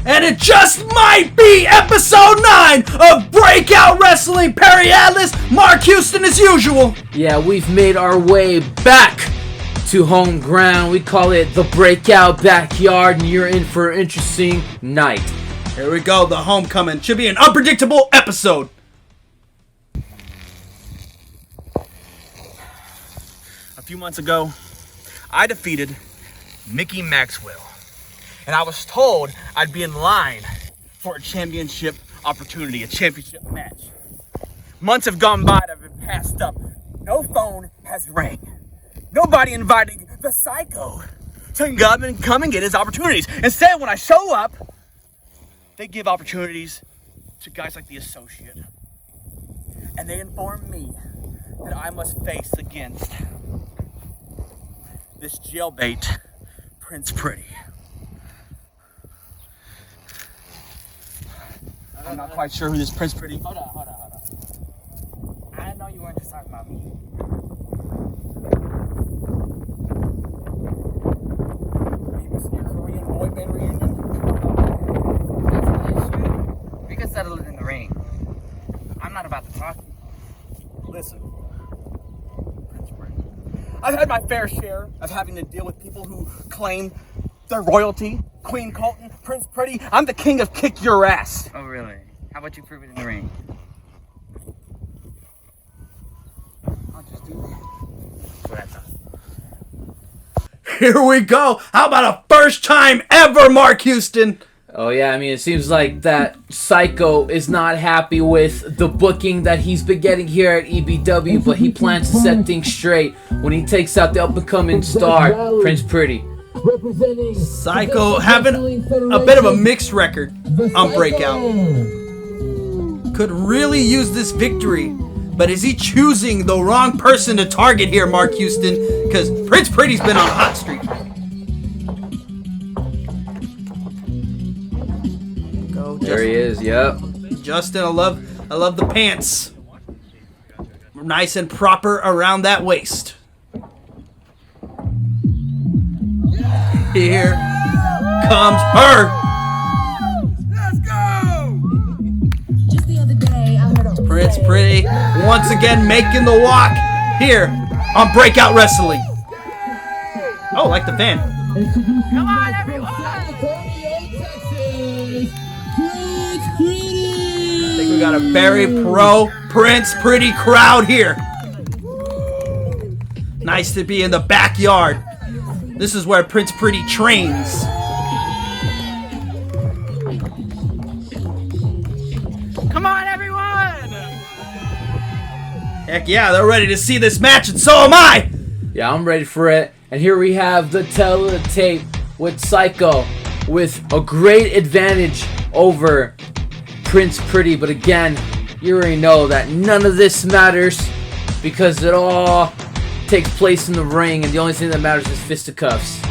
and it just might be episode 9 of Breakout Wrestling. Perry Atlas, Mark Houston as usual. Yeah, we've made our way back to home ground. We call it the Breakout Backyard, and you're in for an interesting night. Here we go, the homecoming. Should be an unpredictable episode. A few months ago, I defeated Mickey Maxwell, and I was told I'd be in line for a championship opportunity, a championship match. Months have gone by that have been passed up. No phone has rang. Nobody invited the Psycho to come and get his opportunities. Instead, when I show up, they give opportunities to guys like the Associate. And they inform me that I must face against this jailbait, Prince Pretty. I'm not quite sure who this Prince Pretty. Hold on. I know you weren't just talking about me. You missing your Korean boy band reunion? That's an issue. We can settle it in the ring. I'm not about to talk. Listen, Prince Pretty. I've had my fair share of having to deal with people who claim their royalty. Queen Colton, Prince Pretty. I'm the king of kick your ass. Oh, really? How about you prove it in the ring? I'll just do that. That's us. Here we go. How about a first time ever, Mark Houston? Oh yeah, I mean, it seems like that Psycho is not happy with the booking that he's been getting here at EBW, but he plans to set things straight when he takes out the up-and-coming star, Prince Pretty. Psycho having a bit of a mixed record on Breakout. Could really use this victory, but is he choosing the wrong person to target here, Mark Houston? Because Prince Pretty's been on a hot streak. There he is, yep. Justin, I love the pants. Nice and proper around that waist. Here comes her. Let's go! Just the other day, I heard a Prince Pretty once again making the walk here on Breakout Wrestling. Oh, like the fan. Come on, everyone! I think we got a very pro Prince Pretty crowd here. Nice to be in the backyard. This is where Prince Pretty trains. Come on, everyone! Heck yeah, they're ready to see this match, and so am I! Yeah, I'm ready for it. And here we have the teletape with Psycho with a great advantage over Prince Pretty. But again, you already know that none of this matters because it all takes place in the ring, and the only thing that matters is fisticuffs.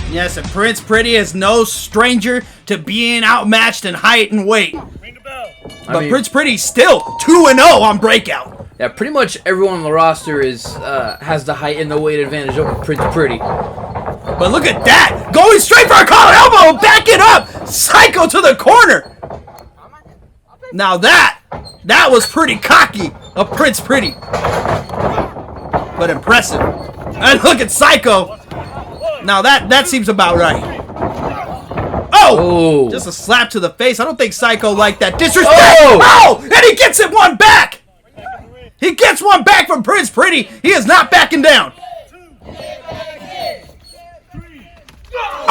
Yes, and Prince Pretty is no stranger to being outmatched in height and weight. Ring the bell. But Prince Pretty's still 2-0 on Breakout. Yeah, pretty much everyone on the roster is has the height and the weight advantage over Prince Pretty. But look at that! Going straight for a collar elbow! Back it up! Psycho to the corner! Now that was pretty cocky of Prince Pretty. But impressive. And look at Psycho. Now that seems about right. Oh! Just a slap to the face. I don't think Psycho liked that disrespect. Oh! And he gets it one back! He gets one back from Prince Pretty. He is not backing down.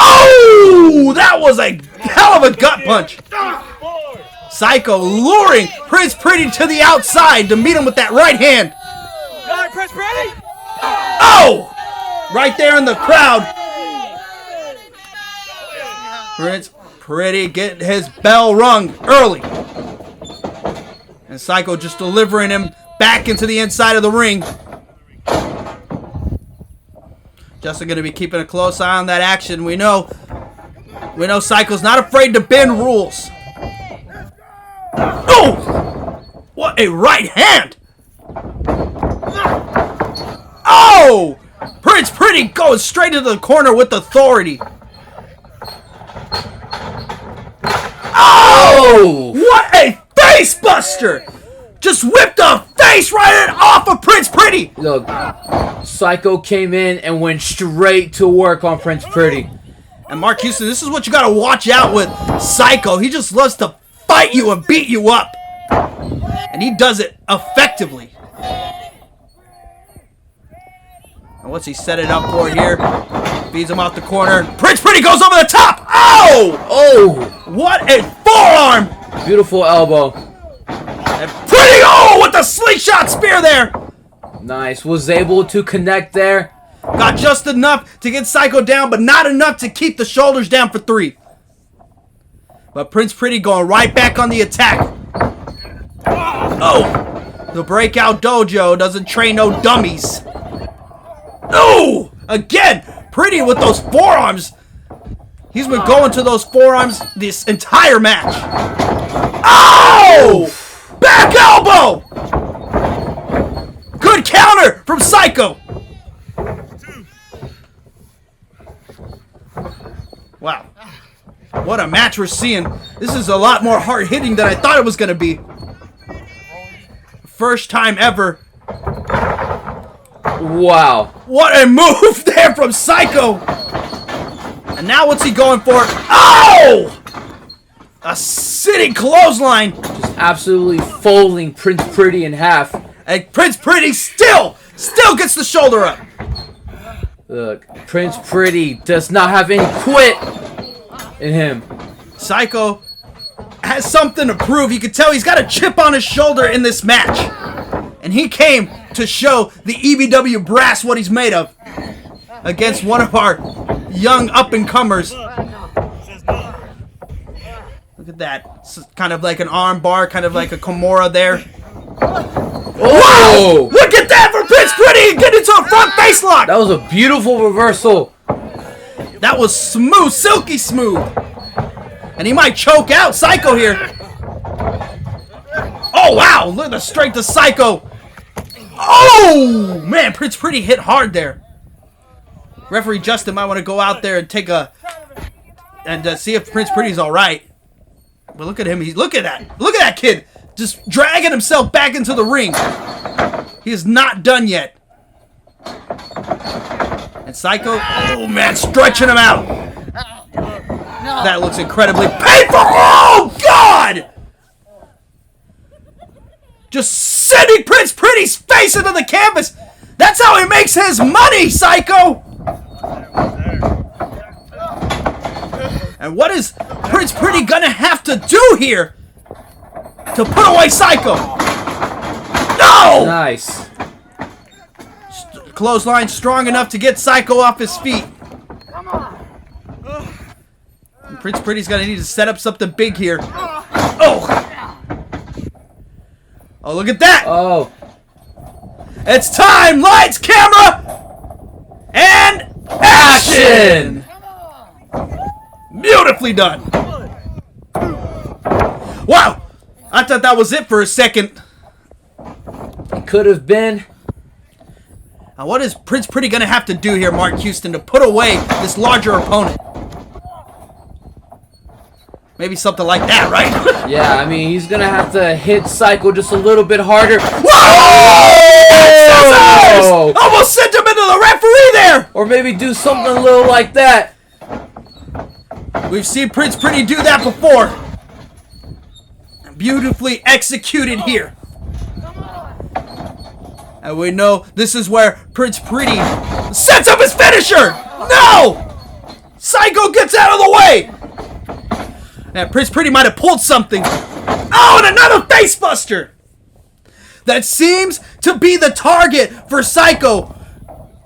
Oh! That was a hell of a gut punch. Psycho luring Prince Pretty to the outside to meet him with that right hand. Got it, Prince Pretty! Oh! Right there in the crowd. Prince Pretty getting his bell rung early. And Psycho just delivering him back into the inside of the ring. Justin going to be keeping a close eye on that action. We know Psycho's not afraid to bend rules. Oh! What a right hand! Oh! Prince Pretty goes straight into the corner with authority. Oh! What a face buster! Just whipped the face right off of Prince Pretty! Look, Psycho came in and went straight to work on Prince Pretty. And Mark Houston, this is what you gotta watch out with Psycho. He just loves to fight you and beat you up. And he does it effectively. And what's he set it up for here? Feeds him out the corner. Prince Pretty goes over the top! Oh! Oh! What a forearm! Beautiful elbow. And Pretty, oh, with the slingshot spear there! Nice. Was able to connect there. Got just enough to get Psycho down, but not enough to keep the shoulders down for 3. But Prince Pretty going right back on the attack. Oh! The Breakout Dojo doesn't train no dummies. Oh! Again! Pretty with those forearms. He's been going to those forearms this entire match. Oh! Back elbow! Good counter from Psycho. Wow. What a match we're seeing. This is a lot more hard-hitting than I thought it was going to be. First time ever. Wow. What a move there from Psycho. And now what's he going for? Oh! A sitting clothesline. Just absolutely folding Prince Pretty in half. And Prince Pretty still gets the shoulder up. Look, Prince Pretty does not have any quit in him. Psycho has something to prove. You can tell he's got a chip on his shoulder in this match. And he came to show the EBW brass what he's made of against one of our young up-and-comers. Look at that. It's kind of like an arm bar, kind of like a Kimura there. Oh! Wow! Look at that for Prince Pretty! Get into a front face lock! That was a beautiful reversal. That was smooth, silky smooth. And he might choke out Psycho here. Oh, wow! Look at the strength of Psycho. Oh! Man, Prince Pretty hit hard there. Referee Justin might want to go out there and take a... and see if Prince Pretty's alright. But look at him. Look at that. Look at that kid. Just dragging himself back into the ring. He is not done yet. And Psycho, oh man, stretching him out. That looks incredibly painful. Oh God! Just sending Prince Pretty's face into the canvas. That's how he makes his money, Psycho. And what is Prince Pretty gonna have to do here to put away Psycho? No! Nice. Clothesline strong enough to get Psycho off his feet. And Prince Pretty's gonna need to set up something big here. Oh! Oh, look at that! Oh. It's time! Lights, camera, and action! Beautifully done. Wow! I thought that was it for a second. It could have been. Now what is Prince Pretty gonna have to do here, Mark Houston, to put away this larger opponent? Maybe something like that, right? Yeah, I mean, he's going to have to hit Psycho just a little bit harder. Whoa! Almost sent him into the referee there! Or maybe do something a little like that. We've seen Prince Pretty do that before. Beautifully executed here. And we know this is where Prince Pretty sets up his finisher! No! Psycho gets out of the way! And Prince Pretty might have pulled something. Oh, and another face buster! That seems to be the target for Psycho.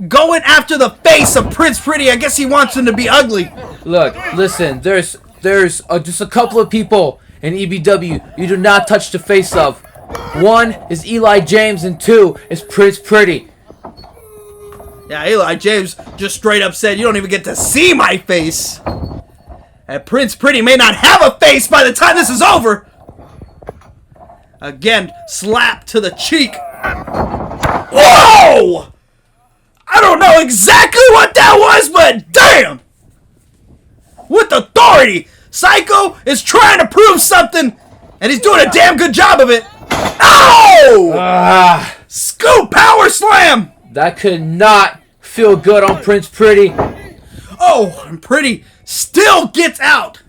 Going after the face of Prince Pretty. I guess he wants him to be ugly. Look, listen, there's just a couple of people in EBW you do not touch the face of. One is Eli James and two is Prince Pretty. Yeah, Eli James just straight up said, you don't even get to see my face. And Prince Pretty may not have a face by the time this is over. Again, slap to the cheek. Whoa! I don't know exactly what that was, but damn! With authority, Psycho is trying to prove something, and he's doing a damn good job of it. Oh! Scoop power slam! That could not feel good on Prince Pretty. Oh, and Pretty still gets out.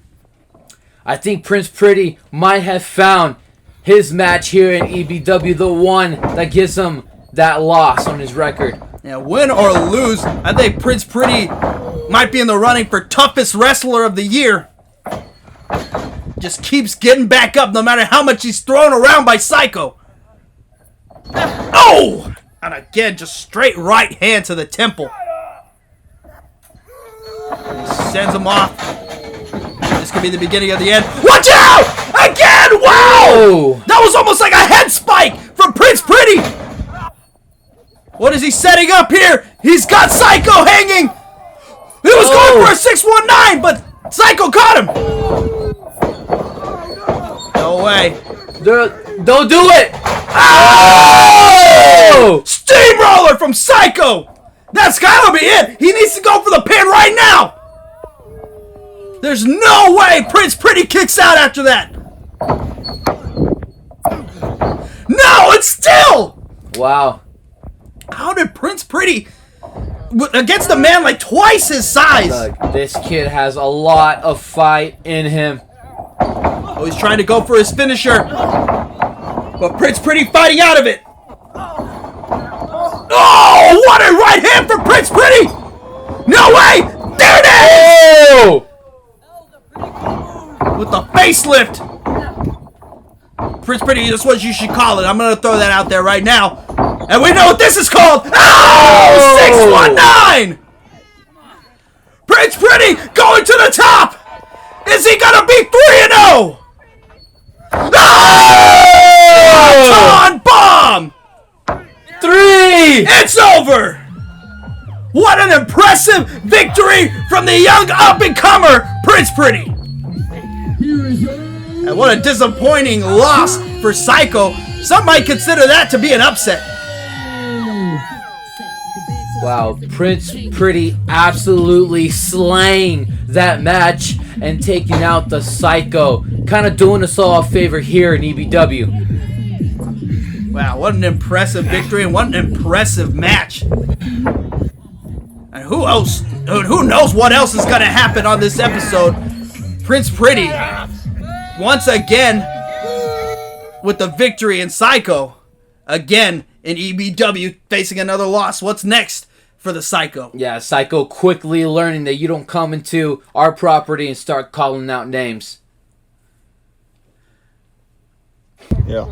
I think Prince Pretty might have found his match here in EBW, the one that gives him that loss on his record. Yeah, win or lose, I think Prince Pretty might be in the running for toughest wrestler of the year. Just keeps getting back up no matter how much he's thrown around by Psycho. Oh! And again, just straight right hand to the temple. He sends him off. This could be the beginning of the end. Watch out! Again! Wow! Oh. That was almost like a head spike from Prince Pretty. What is he setting up here? He's got Psycho hanging. He was going for a 619, but Psycho caught him. No way. Don't do it. Oh! Steamroller from Psycho. That's gotta be it. He needs to go for the pin right now. There's no way Prince Pretty kicks out after that. No, it's still. Wow. How did Prince Pretty, against a man like twice his size? Look, this kid has a lot of fight in him. Oh, he's trying to go for his finisher. But Prince Pretty fighting out of it. Oh, what a right hand from Prince Pretty. No way. There it is. Oh! With the facelift. Prince Pretty, that's what you should call it. I'm going to throw that out there right now. And we know what this is called. Oh! 619! Prince Pretty going to the top. Is he going to be 3-0? Oh! Bomb! 3! It's over! What an impressive victory from the young up-and-comer, Prince Pretty! And what a disappointing loss for Psycho. Some might consider that to be an upset. Wow, Prince Pretty absolutely slaying that match and taking out the Psycho. Kind of doing us all a favor here in EBW. Wow, what an impressive victory and what an impressive match. And who knows what else is going to happen on this episode. Prince Pretty, once again, with the victory in Psycho. Again, in EBW, facing another loss. What's next for the Psycho? Yeah, Psycho quickly learning that you don't come into our property and start calling out names. Yeah,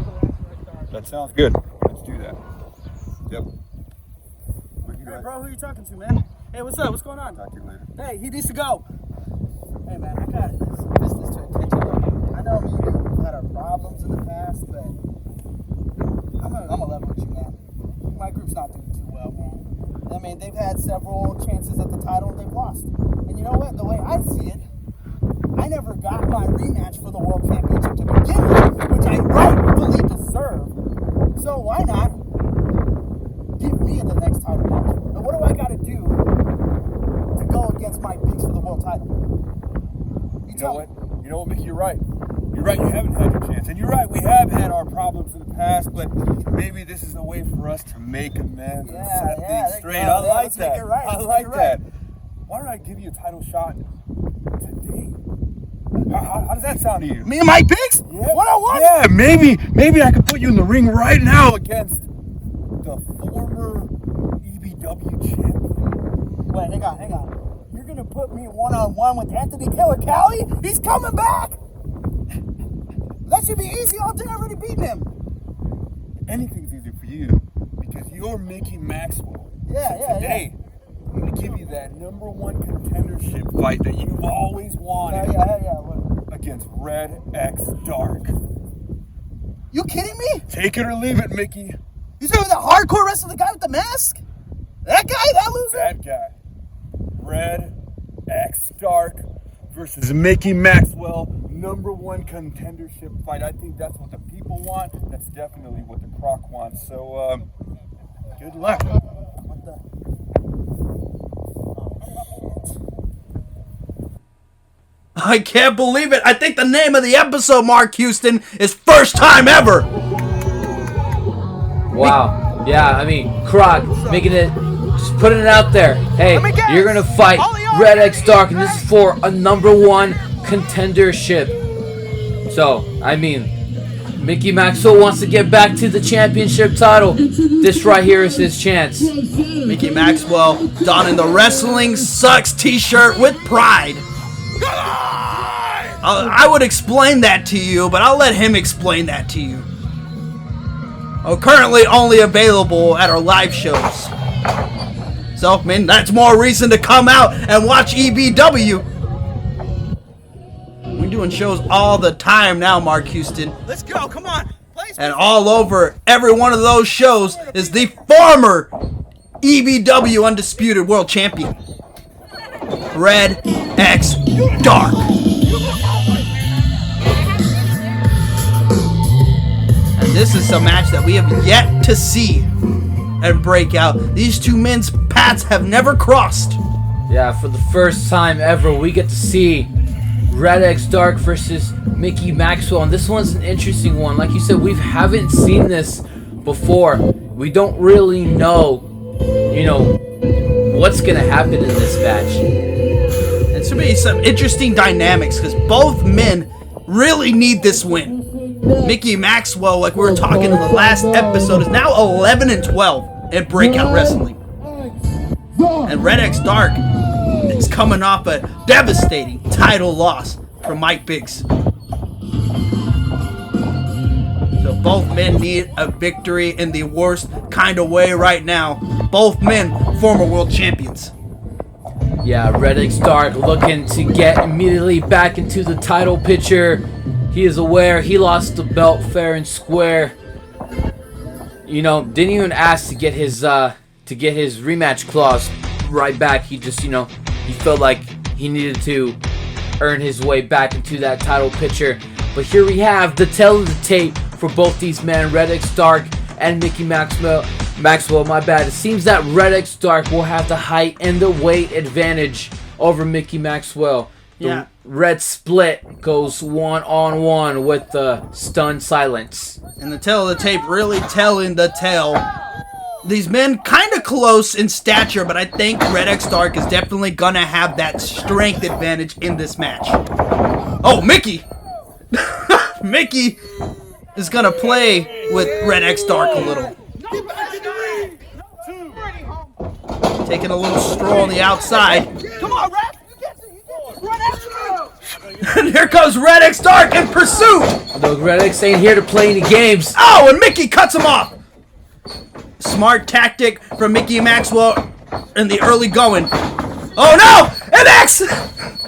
that sounds good. Let's do that. Yep. Hey, bro, who are you talking to, man? Hey, what's up? What's going on? Talk to you later. Hey, he needs to go. Hey, man, I got some business to attend to. I know me and you had our problems in the past, but I'm gonna level with you, man. My group's not doing too well, man. I mean, they've had several chances at the title and they've lost. And you know what? The way I see it, I never got my rematch for the World Championship to begin with, which I rightfully deserve. So why not give me the next title match? Now, what do I got to do to go against my bigs for the world title? You know what? You know what, Mickey? You're right. You're right. You haven't had your chance, and you're right. We have had our problems in the past, but maybe this is a way for us to make amends and set things straight. I like that. I like that. Why don't I give you a title shot today? How does that sound to you? Me and my bigs? Yeah. One-on-one? Yeah, maybe I could put you in the ring right now against the former EBW champion. Wait, hang on. You're gonna put me one-on-one with Anthony Killer Cali? He's coming back! That should be easy. All day I've already beaten him. Anything's easy for you because you're Mickey Maxwell. Yeah. Today, I'm gonna give you that #1 contendership fight that you've always wanted. Yeah. What? Against Red X Dark. You kidding me? Take it or leave it, Mickey. You talking about the hardcore wrestler, the guy with the mask? That guy? That loser? That guy. Red X Dark versus Mickey Maxwell, #1 contendership fight. I think that's what the people want. That's definitely what the Croc wants. So, good luck. What the? I can't believe it. I think the name of the episode, Mark Houston, is First Time Ever. Wow. Yeah, I mean, Croc making it, just putting it out there. Hey, you're going to fight Red X Dark, and this is for a #1 contendership. So, I mean, Mickey Maxwell wants to get back to the championship title. This right here is his chance. Mickey Maxwell donning the Wrestling Sucks t-shirt with pride. I would explain that to you, but I'll let him explain that to you. Currently only available at our live shows. So, I mean, that's more reason to come out and watch EBW. We're doing shows all the time now, Mark Houston. Let's go. Come on. And all over every one of those shows is the former EBW Undisputed World Champion, Red X Dark. And this is a match that we have yet to see and break out. These two men's paths have never crossed. Yeah, for the first time ever, we get to see Red X Dark versus Mickey Maxwell, and this one's an interesting one. Like you said, we haven't seen this before. We don't really know, what's gonna happen in this match. It's gonna be some interesting dynamics because both men really need this win. Mickey Maxwell, like we were talking in the last episode, is now 11-12 in Breakout Wrestling, and Red X Dark is coming off a devastating title loss from Mike Biggs. So both men need a victory in the worst kind of way right now. Both men former world champions. Yeah, Red X Dark looking to get immediately back into the title picture. He is aware he lost the belt fair and square. Didn't even ask to get his rematch clause right back. He just, he felt like he needed to earn his way back into that title picture. But here we have the tail of the tape for both these men, Red X Dark and Mickey Maxwell, my bad. It seems that Red X Dark will have the height and the weight advantage over Mickey Maxwell. The Red Split goes 1-on-1 with the Stun Silence. And the tail of the tape really telling the tale. These men kind of close in stature, but I think Red X Dark is definitely going to have that strength advantage in this match. Oh, Mickey! Mickey is going to play with Red X Dark a little. Taking a little stroll on the outside. Come on, Rap. Run after And here comes Red X Dark in pursuit! Although Red X ain't here to play any games. Oh, and Mickey cuts him off! Smart tactic from Mickey Maxwell in the early going. Oh no! And X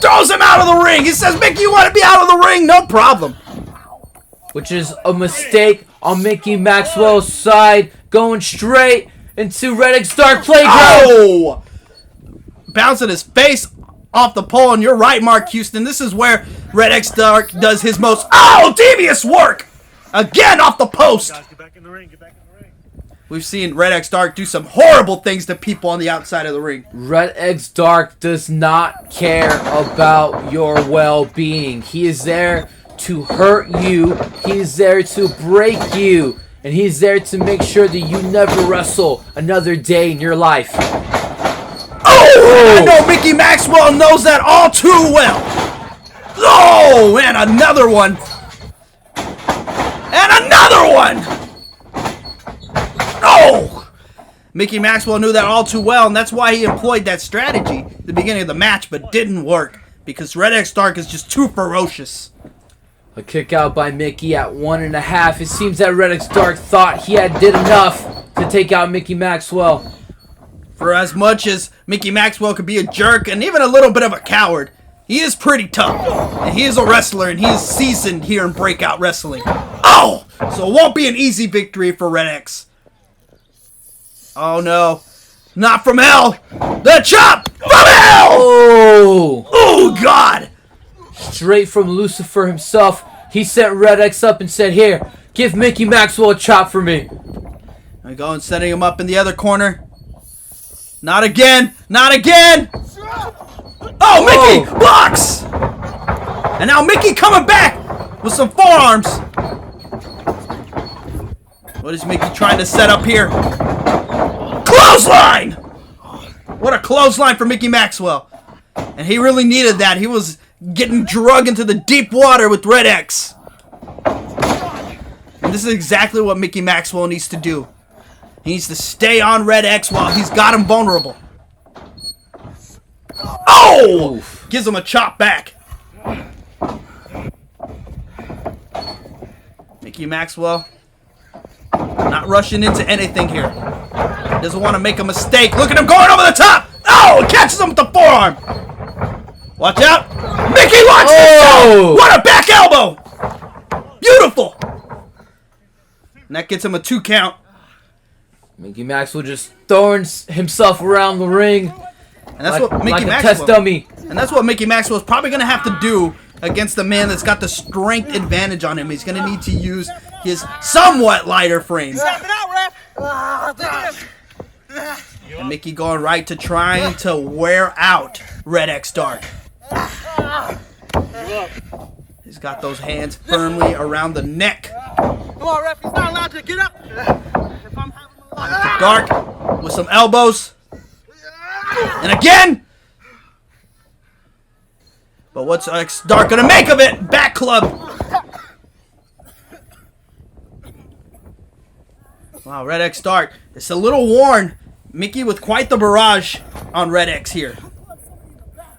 throws him out of the ring! He says, Mickey, you want to be out of the ring? No problem. Which is a mistake on Mickey Maxwell's side. Going straight into Red X Dark playground. Oh! Bouncing his face off the pole, and you're right, Mark Houston. This is where Red X Dark does his most devious work! Again off the post! Get back in the ring, get back in the ring. We've seen Red X Dark do some horrible things to people on the outside of the ring. Red X Dark does not care about your well-being. He is there to hurt you. He is there to break you. And he's there to make sure that you never wrestle another day in your life. Oh! I know Mickey Maxwell knows that all too well. Oh, and another one. And another one! Oh! Mickey Maxwell knew that all too well, and that's why he employed that strategy at the beginning of the match, but didn't work, because Red X Dark is just too ferocious. A kick out by Mickey at 1.5. It seems that Red X Dark thought he had did enough to take out Mickey Maxwell. For as much as Mickey Maxwell could be a jerk and even a little bit of a coward, he is pretty tough. And he is a wrestler, and he is seasoned here in Breakout Wrestling. Oh! So it won't be an easy victory for Red X. Oh no. Not from hell! The chop from hell! Oh! Oh God! Straight from Lucifer himself, he sent Red X up and said, "Here, give Mickey Maxwell a chop for me." I go and setting him up in the other corner. Not again! Not again! Oh, Mickey! Blocks! And now Mickey coming back with some forearms. What is Mickey trying to set up here? Clothesline! What a clothesline for Mickey Maxwell. And he really needed that. He was getting drugged into the deep water with Red X. And this is exactly what Mickey Maxwell needs to do. He needs to stay on Red X while he's got him vulnerable. Oh! Gives him a chop back. Mickey Maxwell not rushing into anything here. Doesn't want to make a mistake. Look at him going over the top. Oh! Catches him with the forearm. Watch out. Mickey launches himself. What a back elbow. Beautiful. And that gets him a 2 count. Mickey Maxwell just throwing himself around the ring. And that's like, what Mickey like a Maxwell, test dummy. And that's what Mickey Maxwell is probably going to have to do against the man that's got the strength advantage on him. He's going to need to use his somewhat lighter frame. And Mickey going right to trying to wear out Red X Dark. He's got those hands firmly around the neck. Come on, ref. He's not allowed to get up. Dark with some elbows. And again! But what's X Dark gonna make of it? Back club! Wow, Red X Dark. It's a little worn. Mickey with quite the barrage on Red X here.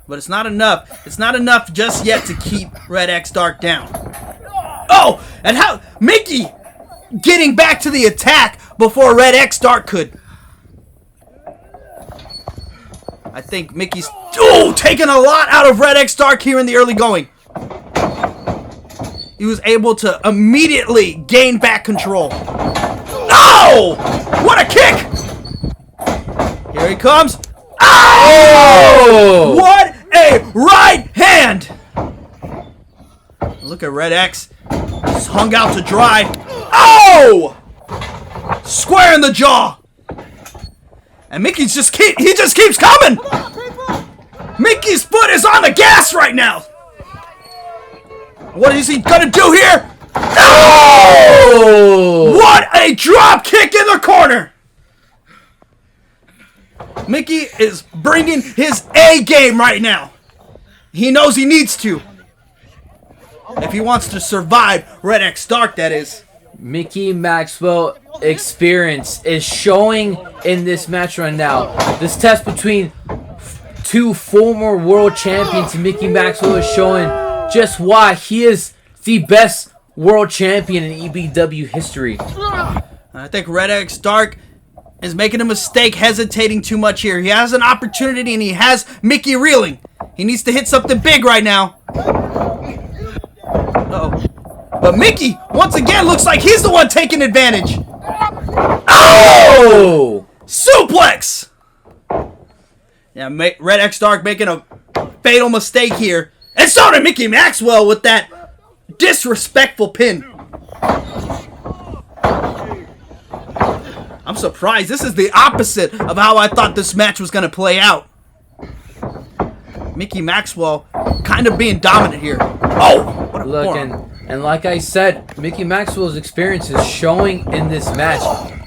But it's not enough. It's not enough just yet to keep Red X Dark down. Oh! And how Mickey getting back to the attack before Red X Dark could. I think Mickey's taking a lot out of Red X Dark here in the early going. He was able to immediately gain back control. Oh! What a kick! Here he comes. Oh! What a right hand! Look at Red X. He's hung out to dry. Oh! Square in the jaw. And Mickey's just keeps coming. Mickey's foot is on the gas right now. What is he gonna do here? Oh! What a drop kick in the corner. Mickey is bringing his A game right now. He knows he needs to. If he wants to survive Red X Dark, that is. Mickey Maxwell experience is showing in this match right now. This test between two former world champions, Mickey Maxwell is showing just why he is the best world champion in EBW history. I think Red X Dark is making a mistake hesitating too much here. He has an opportunity and he has Mickey reeling. He needs to hit something big right now. Uh-oh. But Mickey, once again, looks like he's the one taking advantage. Oh! Suplex! Yeah, Red X Dark making a fatal mistake here. And so did Mickey Maxwell with that disrespectful pin. I'm surprised. This is the opposite of how I thought this match was going to play out. Mickey Maxwell kind of being dominant here. Oh! What a forearm. And like I said, Mickey Maxwell's experience is showing in this match.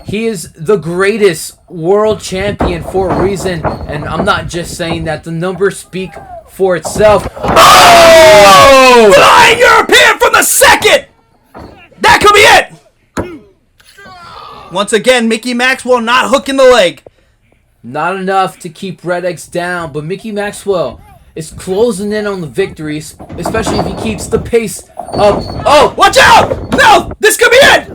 He is the greatest world champion for a reason, and I'm not just saying that. The numbers speak for itself. Oh! Flying European from the second! That could be it! Once again, Mickey Maxwell not hooking the leg. Not enough to keep Red X down, but Mickey Maxwell is closing in on the victories, especially if he keeps the pace up. Oh, watch out! No, this could be it!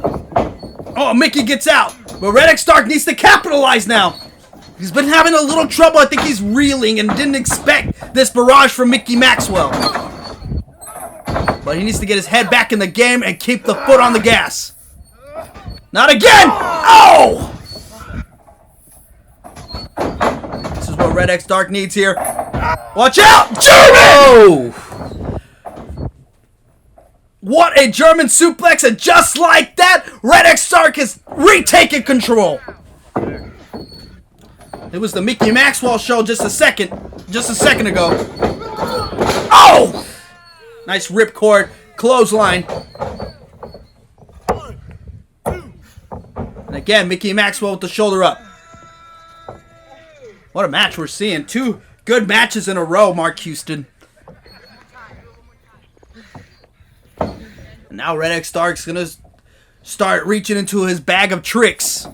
Oh, Mickey gets out. But Red X Dark needs to capitalize now. He's been having a little trouble. I think he's reeling and didn't expect this barrage from Mickey Maxwell. But he needs to get his head back in the game and keep the foot on the gas. Not again! Oh! This is what Red X Dark needs here. Watch out! German! Oh! What a German suplex, and just like that, Red X Dark has retaken control. It was the Mickey Maxwell show just a second ago. Oh! Nice ripcord clothesline. And again, Mickey Maxwell with the shoulder up. What a match we're seeing. 2 good matches in a row, Mark Houston. And now Red X Dark's going to start reaching into his bag of tricks.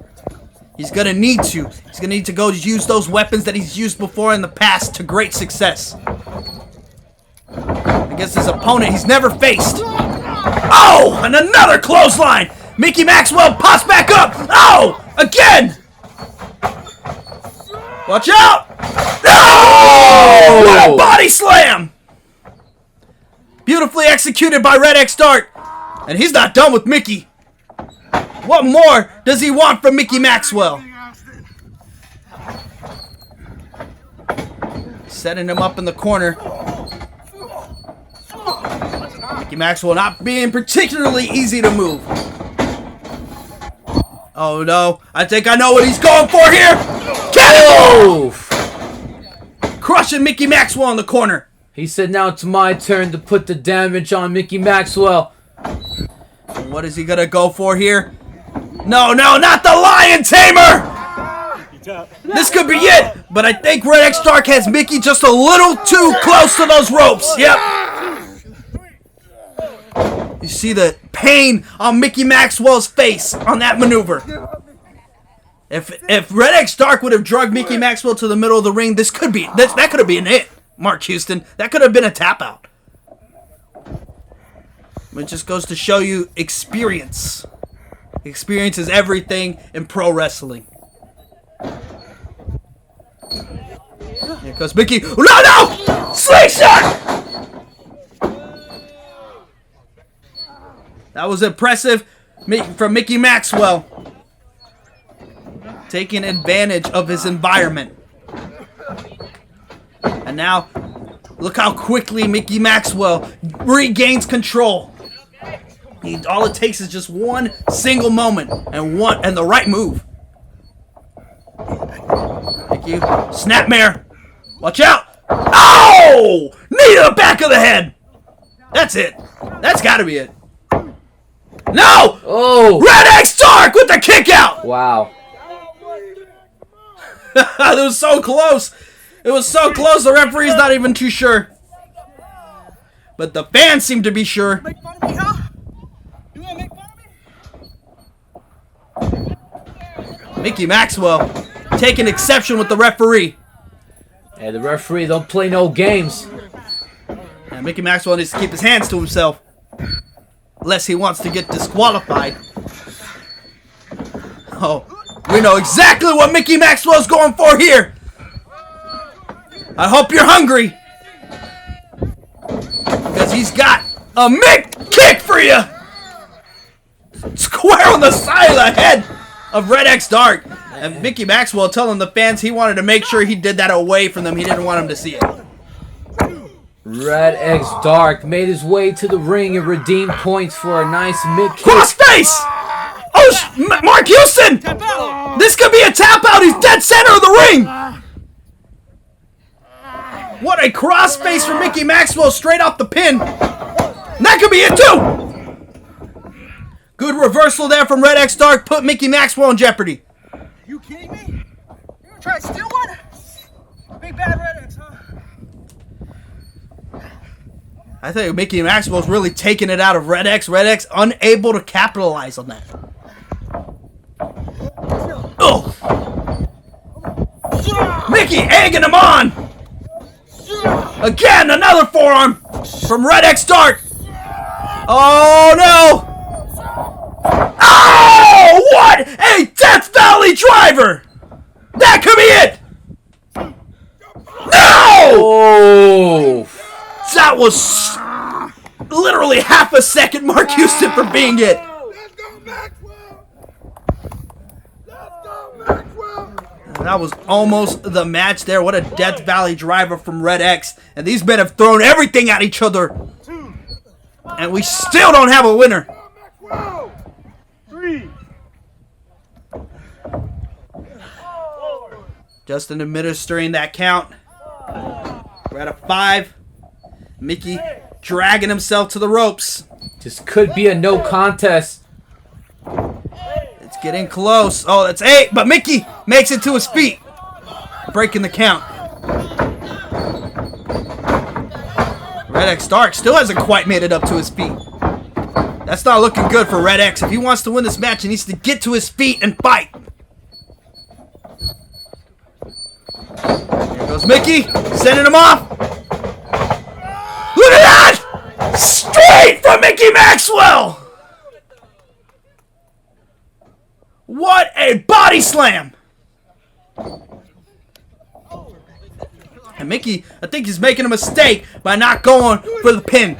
He's going to need to. He's going to need to go use those weapons that he's used before in the past to great success. Against his opponent he's never faced. Oh! And another clothesline! Mickey Maxwell pops back up! Oh! Again! Watch out! Oh! What a body slam! Beautifully executed by Red X Dark. And he's not done with Mickey. What more does he want from Mickey Maxwell? Setting him up in the corner. Mickey Maxwell not being particularly easy to move. Oh no, I think I know what he's going for here. Cannonball! Crushing Mickey Maxwell in the corner. He said now it's my turn to put the damage on Mickey Maxwell. What is he gonna go for here? No, not the Lion Tamer! This could be it, but I think Red X Dark has Mickey just a little too close to those ropes. Yep. You see the pain on Mickey Maxwell's face on that maneuver. If Red X Dark would have drugged Mickey Maxwell to the middle of the ring, that could have been it, Mark Houston. That could have been a tap out. It just goes to show you experience. Experience is everything in pro wrestling. Here goes Mickey. No! Slingshot! That was impressive from Mickey Maxwell. Taking advantage of his environment. And now, look how quickly Mickey Maxwell regains control. All it takes is just one single moment and the right move. Thank you. Snapmare. Watch out. Oh! Knee to the back of the head. That's it. That's got to be it. No! Oh! Red X Dark with the kick out! Wow. It was so close. It was so close, the referee's not even too sure. But the fans seem to be sure. Make fun of me, huh? You wanna make fun of me? Mickey Maxwell taking exception with the referee. Hey, the referee don't play no games. And Mickey Maxwell needs to keep his hands to himself. Unless he wants to get disqualified. Oh, we know exactly what Mickey Maxwell's going for here. I hope you're hungry. Because he's got a Mick kick for you. Square on the side of the head of Red X Dark. And Mickey Maxwell telling the fans he wanted to make sure he did that away from them. He didn't want them to see it. Red X Dark made his way to the ring and redeemed points for a nice Mick kick. Crossface! Oh, Mark Houston! This could be a tap out. He's dead center of the ring. What a crossface from Mickey Maxwell straight off the pin. And that could be it too. Good reversal there from Red X Dark. Put Mickey Maxwell in jeopardy. You kidding me? You gonna try to steal one? Big bad Red X, huh? I think Mickey Maxwell's really taking it out of Red X. Red X unable to capitalize on that. Oh! Mickey egging him on! Again, another forearm from Red X Dark. Oh no! Oh! What a Death Valley driver! That could be it! No! Oh! That was literally half a second, Mark Houston, for being it. Let's go, Maxwell! Let's go, Maxwell! That was almost the match there. What a Death Valley driver from Red X. And these men have thrown everything at each other. And we still don't have a winner. Maxwell! 3. Justin administering that count. We're at a 5. Mickey dragging himself to the ropes. This could be a no contest. It's getting close. Oh, that's 8, but Mickey makes it to his feet, breaking the count. Red X Dark still hasn't quite made it up to his feet. That's not looking good for Red X. If he wants to win this match, he needs to get to his feet and fight. There goes Mickey, sending him off. Look at that! Straight from Mickey Maxwell! What a body slam! And Mickey, I think he's making a mistake by not going for the pin.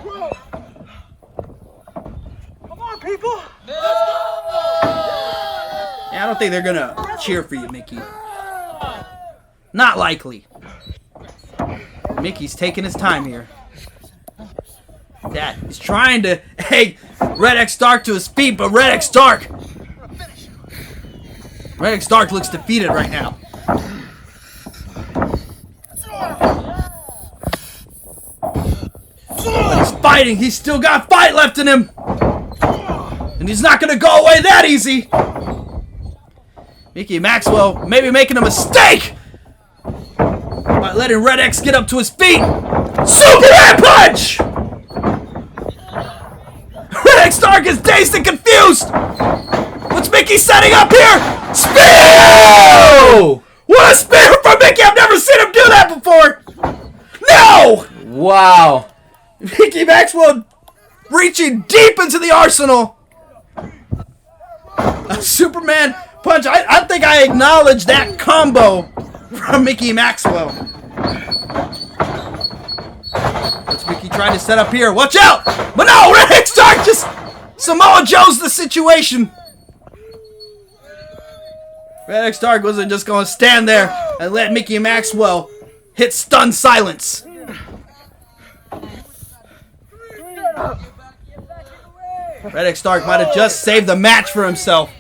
People. Yeah, I don't think they're gonna cheer for you, Mickey. Not likely. Mickey's taking his time here. That he's trying to egg Red X Dark to his feet, but Red X Dark looks defeated right now. But he's fighting. He's still got fight left in him. And he's not going to go away that easy. Mickey Maxwell maybe making a mistake by letting Red X get up to his feet. Superman punch! Red X Dark is dazed and confused. What's Mickey setting up here? Spear! What a spear from Mickey! I've never seen him do that before. No! Wow. Mickey Maxwell reaching deep into the arsenal. A Superman punch. I think I acknowledge that combo from Mickey Maxwell. What's Mickey trying to set up here? Watch out! But no, Red X Dark just Samoa Joe's the situation. Red X Dark wasn't just going to stand there and let Mickey Maxwell hit stun silence. Red X Dark might have just saved the match for himself.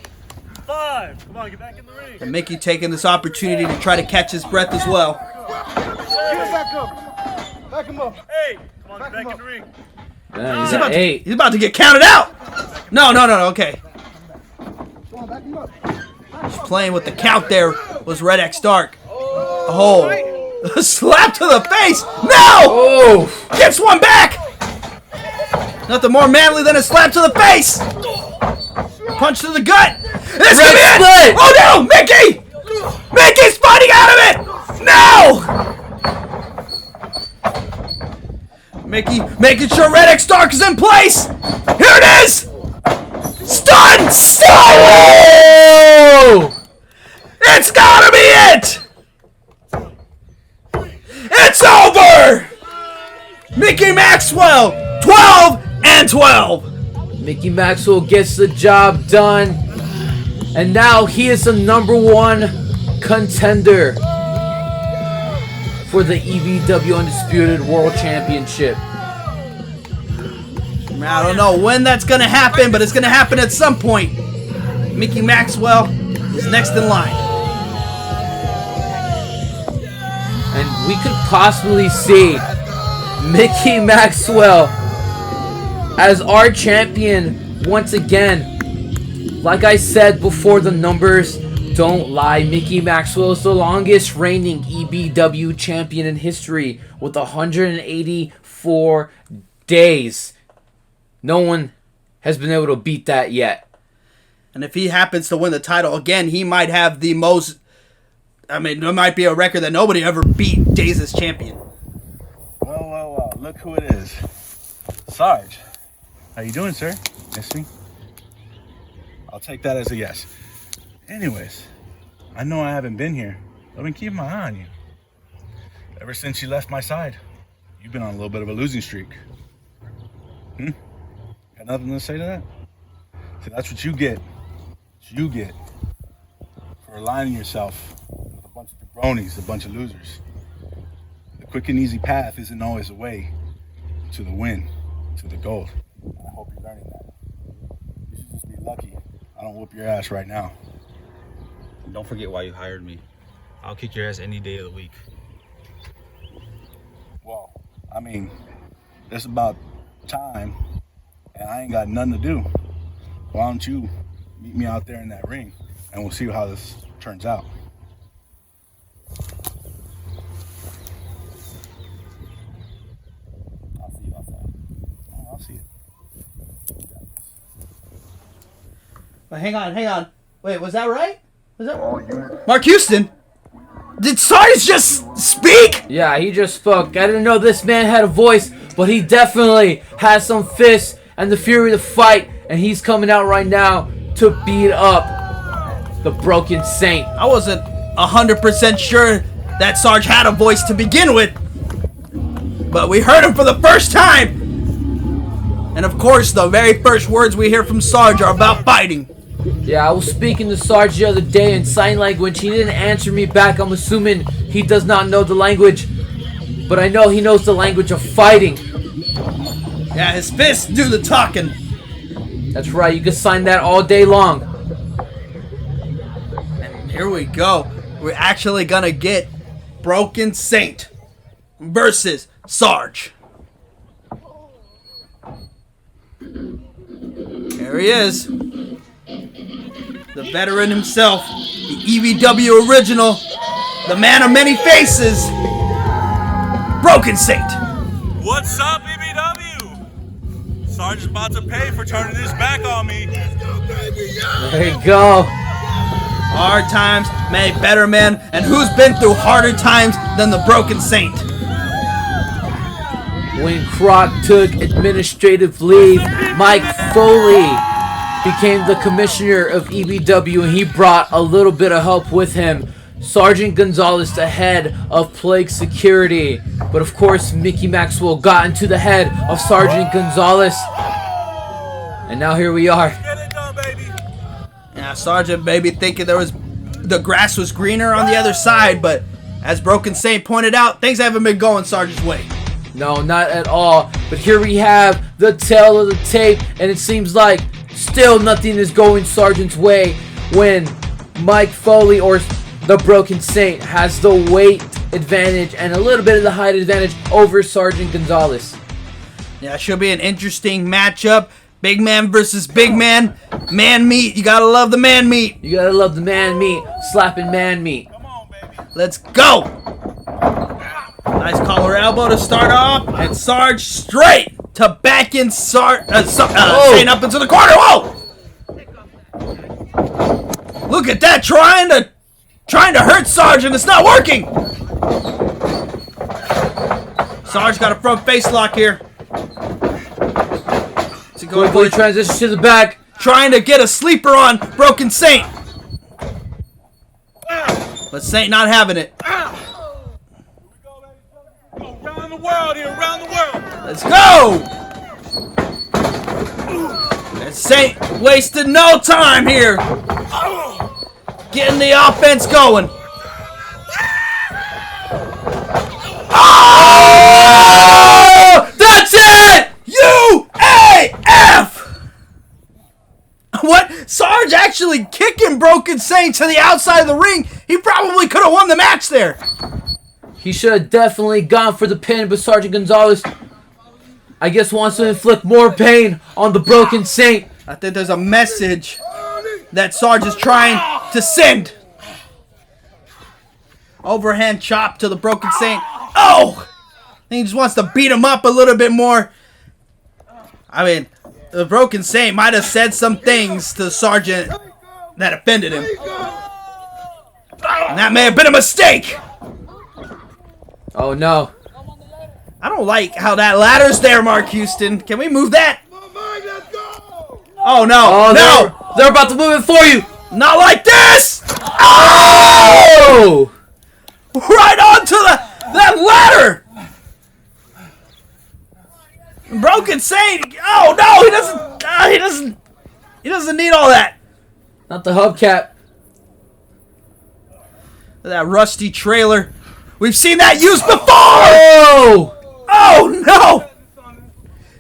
5. Come on, get back in the ring. And Mickey taking this opportunity to try to catch his breath as well. Back him up. Hey, come on, get back in the ring. Man, he's at 8. He's about to get counted out. No, okay. He's playing with the count there was Red X Dark. Oh, a slap to the face. No! Oh! Gets one back. Nothing more manly than a slap to the face. Punch to the gut. This could be it. Oh no, Mickey! Mickey's fighting out of it. No! Mickey making sure Red X Dark is in place. Here it is. Stun! Oh! It's gotta be it. It's over. Mickey Maxwell, 12-12. Mickey Maxwell gets the job done. And now he is the #1 contender for the EBW Undisputed World Championship. I don't know when that's going to happen, but it's going to happen at some point. Mickey Maxwell is next in line. And we could possibly see Mickey Maxwell as our champion once again. Like I said before, the numbers don't lie. Mickey Maxwell is the longest reigning EBW champion in history with 184 days. No one has been able to beat that yet. And if he happens to win the title again, he might have the most... I mean, there might be a record that nobody ever beat days as champion. Well, look who it is. Sarge. How you doing, sir? Miss me? I'll take that as a yes. Anyways, I know I haven't been here. I've been keeping my eye on you. Ever since you left my side, you've been on a little bit of a losing streak. Got nothing to say to that? See, that's what you get. What you get for aligning yourself with a bunch of jabronis, a bunch of losers. The quick and easy path isn't always the way to the win, to the gold. I hope you're learning that. You should just be lucky I don't whoop your ass right now. Don't forget why you hired me. I'll kick your ass any day of the week. Well, I mean, there's about time, and I ain't got nothing to do. Why don't you meet me out there in that ring, and we'll see how this turns out. I'll see you outside. I'll see you. But hang on. Wait, was that right? Was that Mark Houston? Did Sarge just speak? Yeah, he just spoke. I didn't know this man had a voice, but he definitely has some fists and the fury to fight, and he's coming out right now to beat up the Broken Saynt. I wasn't 100% sure that Sarge had a voice to begin with, but we heard him for the first time. And of course, the very first words we hear from Sarge are about fighting. Yeah, I was speaking to Sarge the other day in sign language. He didn't answer me back. I'm assuming he does not know the language, but I know he knows the language of fighting. Yeah, his fists do the talking. That's right, you can sign that all day long. And here we go. We're actually gonna get Broken Saynt versus Sarge. Here he is. The veteran himself, the EVW original, the man of many faces, Broken Saynt. What's up, BBW? Sarge is about to pay for turning his back on me. There you go. Hard times make better men, and who's been through harder times than the Broken Saynt? When Croc took administrative leave, Mike Foley became the commissioner of EBW, and he brought a little bit of help with him. Sergeant Gonzalez, the head of Plague Security. But of course, Mickey Maxwell got into the head of Sergeant Gonzalez. And now here we are. Get it done, baby. Yeah, Sergeant maybe thinking the grass was greener on the other side, but as Broken Saynt pointed out, things haven't been going Sarge's way. No, not at all. But here we have the tail of the tape, and it seems like still nothing is going Sergeant's way when Mike Foley, or the Broken Saynt, has the weight advantage and a little bit of the height advantage over Sergeant Gonzalez. Yeah, it should be an interesting matchup. Big man versus big man. Man meat. You gotta love the man meat. You gotta love the man meat. Slapping man meat. Come on, baby. Let's go. Nice collar elbow to start off, and Sarge straight to back in Saynt up into the corner. Whoa! Look at that, trying to hurt Sarge, and it's not working. Sarge got a front face lock here. Quickly transition to the back. Trying to get a sleeper on Broken Saynt. But Saynt not having it. Around the world here, around the world. Let's go! And Saynt wasted no time here. Getting the offense going. Oh! That's it! UAF! What? Sarge actually kicking Broken Saynt to the outside of the ring. He probably could have won the match there. He should have definitely gone for the pin, but Sergeant Gonzalez, I guess, wants to inflict more pain on the Broken Saynt. I think there's a message that Sarge is trying to send. Overhand chop to the Broken Saynt. Oh! I think he just wants to beat him up a little bit more. I mean, the Broken Saynt might have said some things to the Sergeant that offended him. And that may have been a mistake. Oh no. I don't like how that ladder's there, Mark Houston. Can we move that? Oh no. Oh, no. They're about to move it for you. Not like this. Oh! Right onto that ladder. Broken Saynt. Oh no, he doesn't need all that. Not the hubcap. That rusty trailer. We've seen that used before. Oh! Oh no!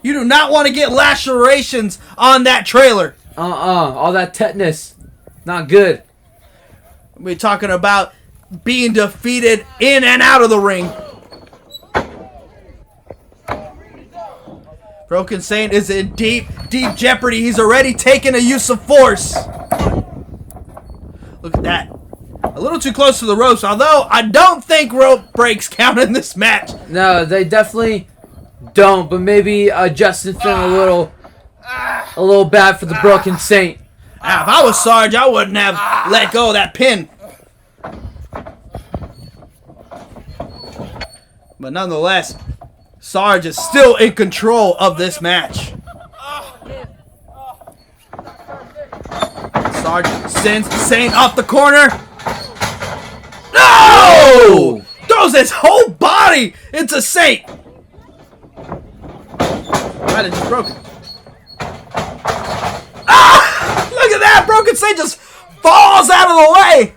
You do not want to get lacerations on that trailer. All that tetanus. Not good. We're talking about being defeated in and out of the ring. Broken Saynt is in deep, deep jeopardy. He's already taken a use of force. Look at that. A little too close to the ropes, although I don't think rope breaks count in this match. No, they definitely don't, but maybe Justin's feeling a little bad for the Broken Saynt. Now, if I was Sarge, I wouldn't have let go of that pin. But nonetheless, Sarge is still in control of this match. Sarge sends Saynt off the corner. No! Throws his whole body into Saynt. Right, it's broken. Ah! Look at that! Broken Saynt just falls out of the way.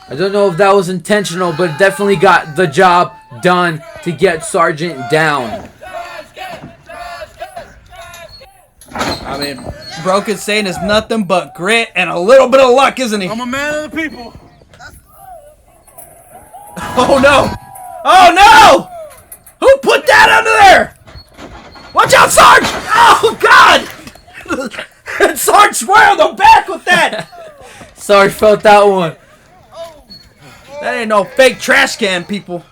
I don't know if that was intentional, but it definitely got the job done to get Sargent down. I mean, Broken Saynt is nothing but grit and a little bit of luck, isn't he? I'm a man of the people. Oh no! Oh no! Who put that under there? Watch out, Sarge! Oh God! And Sarge square on the back with that. Sarge felt that one. That ain't no fake trash can, people.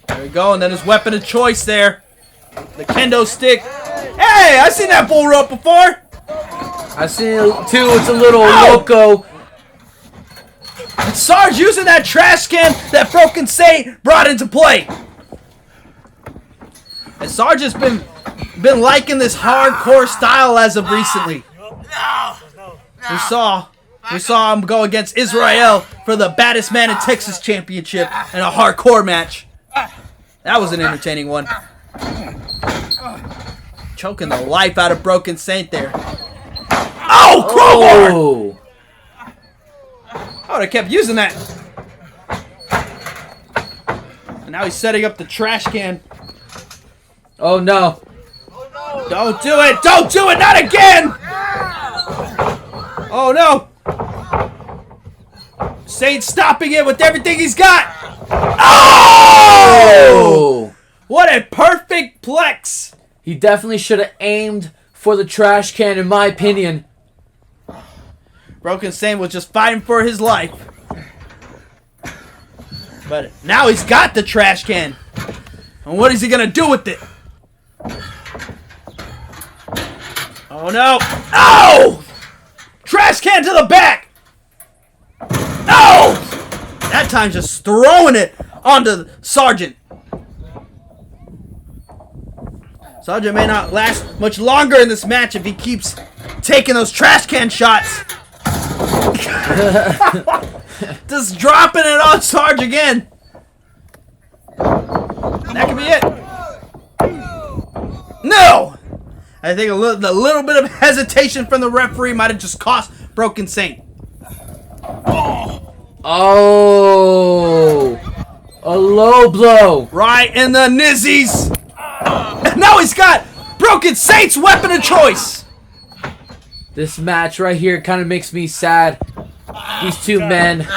There we go, and then his weapon of choice there. The kendo stick. Hey, I've seen that bull rope before. I've seen it too. It's a little loco. And Sarge using that trash can that Broken Saynt brought into play. And Sarge has been liking this hardcore style as of recently. We saw him go against Israel for the Baddest Man in Texas Championship in a hardcore match. That was an entertaining one. Choking the life out of Broken Saynt there. Oh, crowbar! Oh. I would have kept using that. And now he's setting up the trash can. Oh no. Don't do it! Don't do it! Not again! Oh no! Saynt stopping it with everything he's got. Oh! What a perfect plex! He definitely should have aimed for the trash can, in my opinion. Broken Saynt was just fighting for his life. But now he's got the trash can. And what is he going to do with it? Oh no! Oh! Trash can to the back! No! That time just throwing it onto Sargent. Sargent may not last much longer in this match if he keeps taking those trash can shots. Just dropping it on Sarge again. That could be it. No! I think the little bit of hesitation from the referee might have just cost Broken Saynt. Oh! A low blow. Right in the nizzies. And now he's got Broken Saynt's weapon of choice. This match right here kind of makes me sad. These two men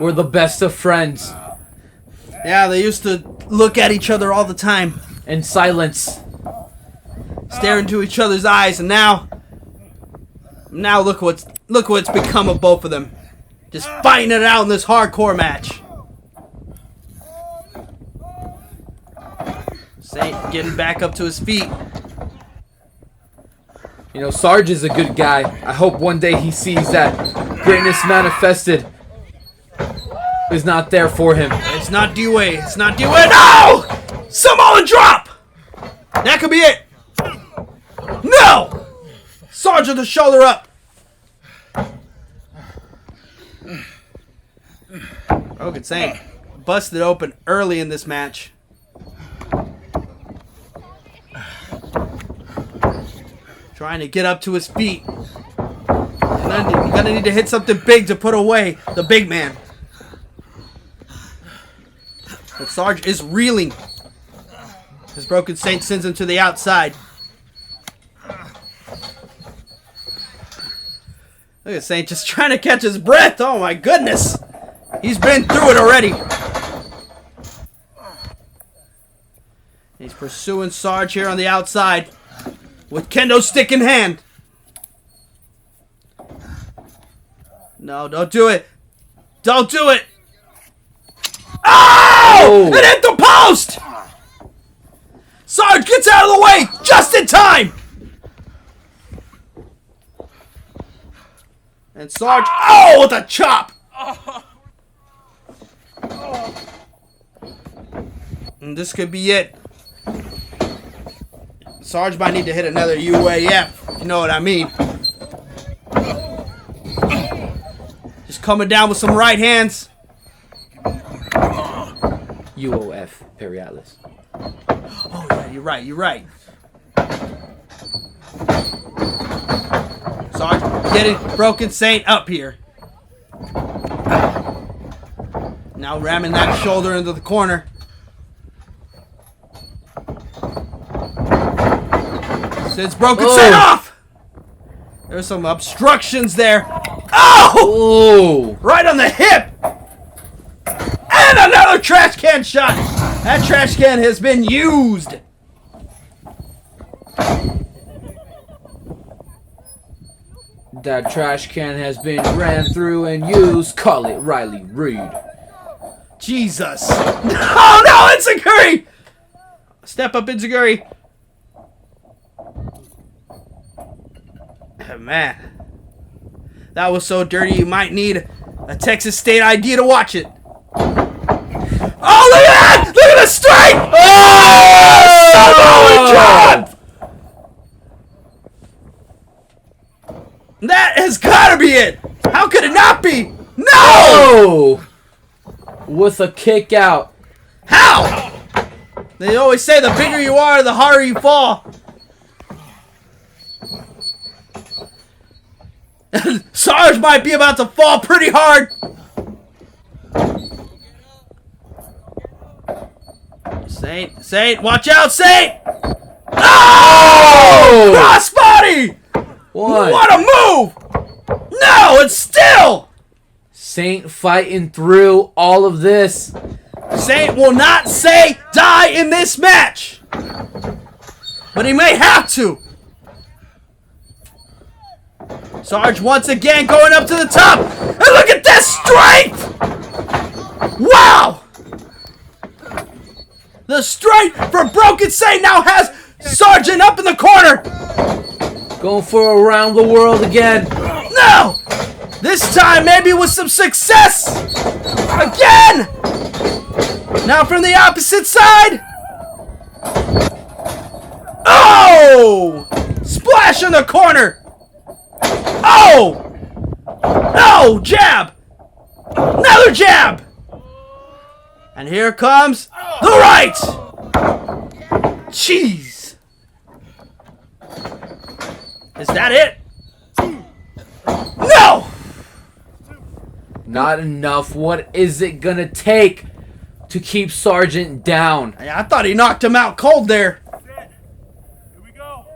were the best of friends. Yeah, they used to look at each other all the time, In silence. staring into each other's eyes, and now look what's become of both of them. Just fighting it out in this hardcore match. Saynt getting back up to his feet. You know, Sarge is a good guy. I hope one day he sees that greatness manifested is not there for him. It's not D-Way. It's not D-Way. No! Samoan drop! That could be it. No! Sarge with the shoulder up. Broken Saynt busted open early in this match. Trying to get up to his feet. You're gonna need to hit something big to put away the big man. But Sarge is reeling. As Broken Saynt sends him to the outside. Look at Saynt just trying to catch his breath. Oh my goodness. He's been through it already. He's pursuing Sarge here on the outside with kendo stick in hand. No, don't do it. Don't do it. Oh! It hit the post! Sarge gets out of the way just in time! And Sarge, oh, with a chop! And this could be it. Sarge might need to hit another UAF. You know what I mean. Just coming down with some right hands. UOF, Perialis. Oh, yeah, you're right, you're right. Sarge getting Broken Saynt up here. Now ramming that shoulder into the corner. Sends Broken Saynt off! There's some obstructions there. Oh! Right on the hip! And another trash can shot! That trash can has been used! That trash can has been ran through and used. Call it Riley Reed. Jesus! Oh no, Enziguri! Step up, Enziguri. Oh, man. That was so dirty you might need a Texas State ID to watch it. Oh, look at that! Look at the strike! Oh! That has got to be it! How could it not be? No! Oh! With a kick out. How? They always say the bigger you are, the harder you fall. Sarge might be about to fall pretty hard. Saynt, watch out, Saynt! Oh! Crossbody! What a move! No, it's still! Saynt fighting through all of this. Saynt will not say die in this match. But he may have to. Sarge once again going up to the top. And look at this strength! Wow! The strength from Broken Saynt now has Sargent up in the corner. Going for around the world again. No! This time maybe with some success! Again! Now from the opposite side! Oh! Splash in the corner! Oh! No! Jab! Another jab! And here comes the right! Jeez! Is that it? No! Not enough. What is it gonna take to keep Sargent down? I thought he knocked him out cold there. Here we go.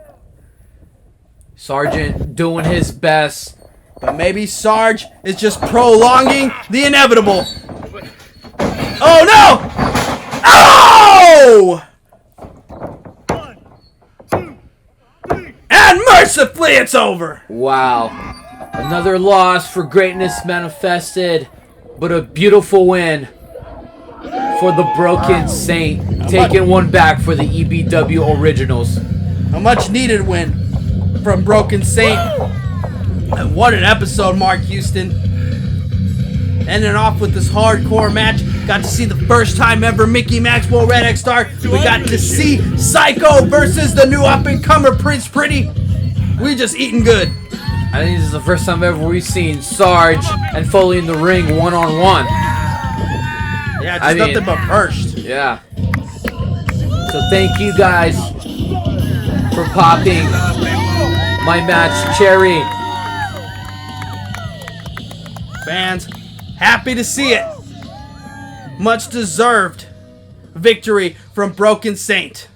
Sargent doing his best. But maybe Sarge is just prolonging the inevitable. Oh no! Oh! 1, 2, 3. And mercifully it's over. Wow. Another loss for greatness manifested, but a beautiful win for the Broken Saynt, taking one back for the EBW Originals. A much needed win from Broken Saynt. And what an episode, Mark Houston. Ending off with this hardcore match. Got to see the first time ever Mickey Maxwell Red X Star. We got to see Psycho versus the new up-and-comer Prince Pretty. We just eating good. I think this is the first time ever we've seen Sarge and Foley in the ring one-on-one. Yeah, just nothing but first. Yeah. So thank you guys for popping my match cherry. Fans, happy to see it. Much deserved victory from Broken Saynt.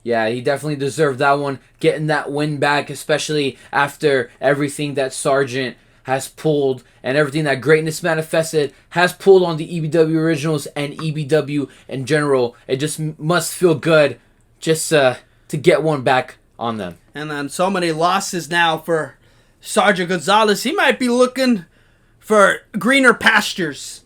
Yeah, he definitely deserved that one. Getting that win back, especially after everything that Sargent has pulled, and everything that Greatness Manifested has pulled on the EBW originals and EBW in general. It just must feel good just to get one back on them. And then so many losses now for Sarge Gonzalez. He might be looking for greener pastures.